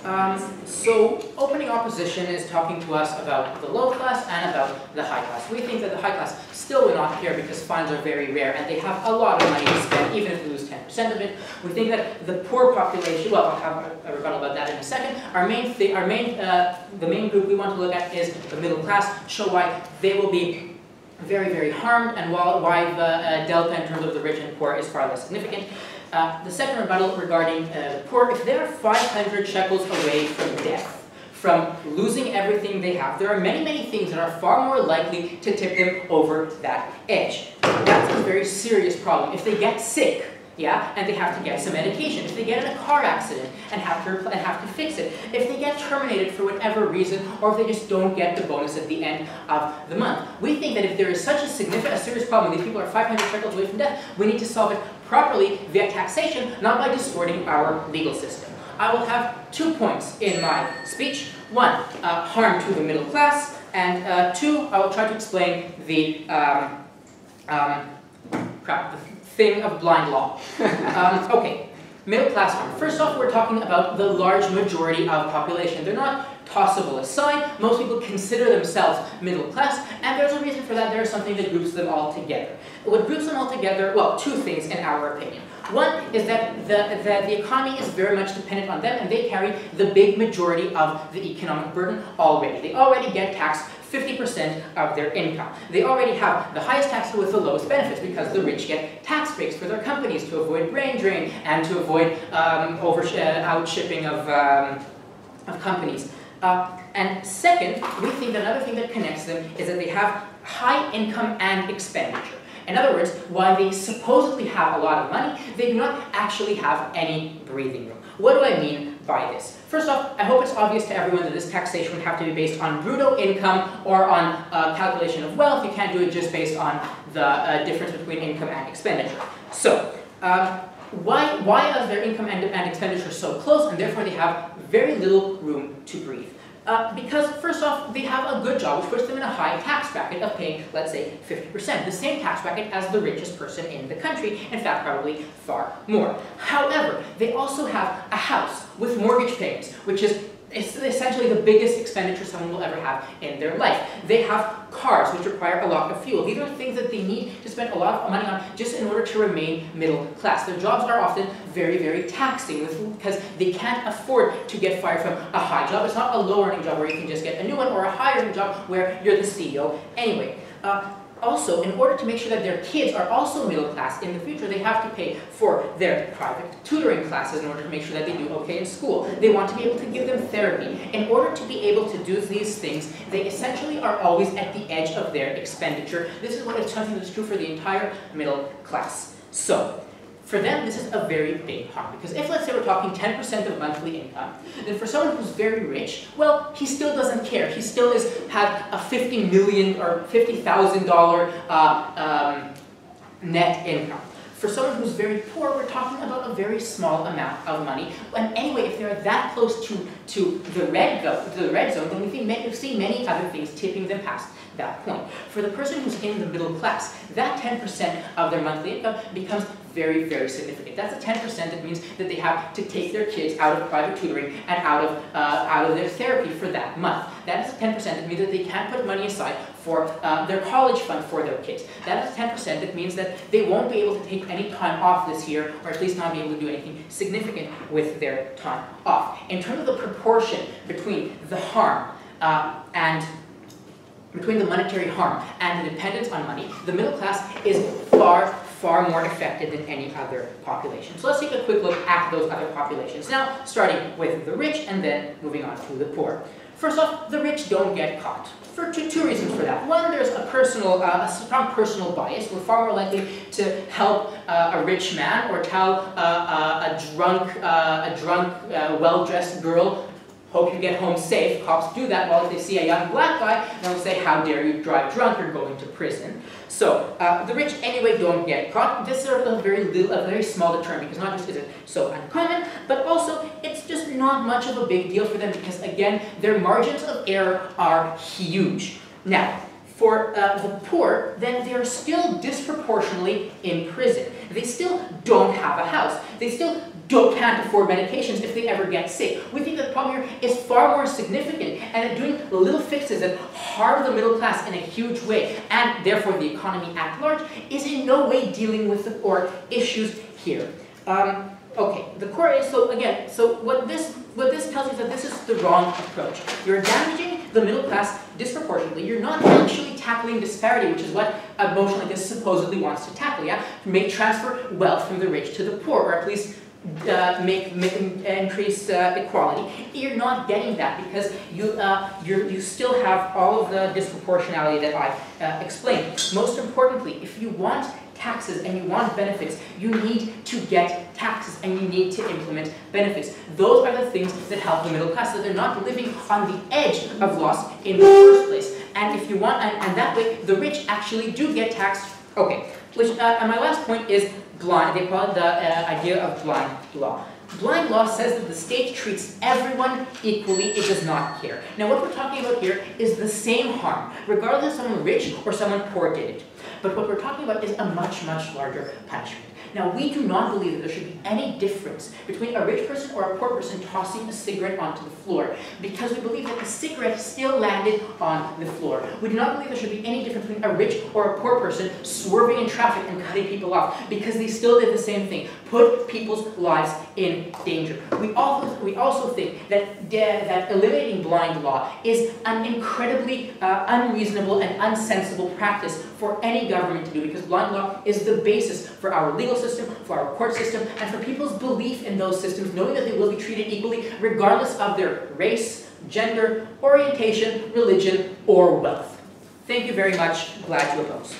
So opening opposition is talking to us about the low class and about the high class. We think that the high class still will not care because fines are very rare and they have a lot of money to spend even if they lose 10% of it. We think that the poor population, well, I'll have a rebuttal about that in a second. The main group we want to look at is the middle class, show why they will be very, very harmed and why the delta in terms of the rich and poor is far less significant. The second rebuttal regarding the poor, if they are 500 shekels away from death, from losing everything they have, there are many, many things that are far more likely to tip them over that edge. That's a very serious problem. If they get sick, yeah, and they have to get some medication, if they get in a car accident and have to fix it, if they get terminated for whatever reason, or if they just don't get the bonus at the end of the month. We think that if there is such a serious problem, these people are 500 shekels away from death, we need to solve it properly via taxation, not by distorting our legal system. I will have 2 points in my speech. 1, harm to the middle class, and 2, I will try to explain the thing of blind law. Okay, middle class harm. First off, we're talking about the large majority of population. They're not tossable aside. Most people consider themselves middle class, and there's a reason for that. There's something that groups them all together. What groups them all together, well, 2 things in our opinion. One is that the economy is very much dependent on them, and they carry the big majority of the economic burden already. They already get taxed 50% of their income. They already have the highest tax with the lowest benefits because the rich get tax breaks for their companies to avoid brain drain and to avoid out-shipping of companies. And second, we think that another thing that connects them is that they have high income and expenditure. In other words, while they supposedly have a lot of money, they do not actually have any breathing room. What do I mean by this? First off, I hope it's obvious to everyone that this taxation would have to be based on brutto income or on calculation of wealth. You can't do it just based on the difference between income and expenditure. So, why are their income and expenditure so close, and therefore they have very little room to breathe? Because, first off, they have a good job, which puts them in a high tax bracket of paying, let's say, 50%. The same tax bracket as the richest person in the country, in fact, probably far more. However, they also have a house with mortgage payments, which is essentially the biggest expenditure someone will ever have in their life. They have cars, which require a lot of fuel. These are things that they need to spend a lot of money on just in order to remain middle class. Their jobs are often very, very taxing because they can't afford to get fired from a high job. It's not a low-earning job where you can just get a new one, or a high-earning job where you're the CEO anyway. Also, in order to make sure that their kids are also middle class in the future, they have to pay for their private tutoring classes in order to make sure that they do okay in school. They want to be able to give them therapy. In order to be able to do these things, they essentially are always at the edge of their expenditure. This is something that's true for the entire middle class. So, for them, this is a very big harm, because if, let's say, we're talking 10% of monthly income, then for someone who's very rich, well, he still doesn't care. He still has a $50 million or $50,000 net income. For someone who's very poor, we're talking about a very small amount of money. And anyway, if they're that close to the red zone, then we've seen many other things tipping them past that point. For the person who's in the middle class, that 10% of their monthly income becomes very, very significant. That's a 10% that means that they have to take their kids out of private tutoring and out of their therapy for that month. That is a 10% that means that they can't put money aside for their college fund for their kids. That is 10% that means that they won't be able to take any time off this year, or at least not be able to do anything significant with their time off. In terms of the proportion between the harm between the monetary harm and the dependence on money, the middle class is far, far more affected than any other population. So let's take a quick look at those other populations. Now, starting with the rich and then moving on to the poor. First off, the rich don't get caught. For two reasons for that. One, there's a strong personal bias. We're far more likely to help a rich man or tell a drunk, well-dressed girl, hope you get home safe. Cops do that, while if they see a young black guy, they'll say, how dare you drive drunk, or go into prison. So, the rich anyway don't get caught. This is a very small deterrent, because not just is it so uncommon, but also it's just not much of a big deal for them, because again, their margins of error are huge. Now, for the poor, then they're still disproportionately in prison. They still don't have a house. They still can't afford medications if they ever get sick. We think that the problem is far more significant, and that doing little fixes that harm the middle class in a huge way, and therefore the economy at large, is in no way dealing with the core issues here. Okay, the core is, so again, so what this tells you is that this is the wrong approach. You're damaging the middle class disproportionately. You're not actually tackling disparity, which is what a motion like this supposedly wants to tackle, yeah? Transfer wealth from the rich to the poor, or at least increase equality. You're not getting that because you still have all of the disproportionality that I explained. Most importantly, if you want taxes and you want benefits, you need to get taxes and you need to implement benefits. Those are the things that help the middle class, so they're not living on the edge of loss in the first place. And if you want, and that way, the rich actually do get taxed. Okay, which, and my last point is blind. They call it the idea of blind law. Blind law says that the state treats everyone equally, it does not care. Now what we're talking about here is the same harm, regardless if someone rich or someone poor did it. But what we're talking about is a much, much larger punishment. Now, we do not believe that there should be any difference between a rich person or a poor person tossing a cigarette onto the floor, because we believe that the cigarette still landed on the floor. We do not believe there should be any difference between a rich or a poor person swerving in traffic and cutting people off, because they still did the same thing, put people's lives in danger. We also think that, that eliminating blind law is an incredibly unreasonable and unsensible practice for any government to do, because blind law is the basis for our legal system, for our court system, and for people's belief in those systems, knowing that they will be treated equally regardless of their race, gender, orientation, religion, or wealth. Thank you very much. Glad you oppose.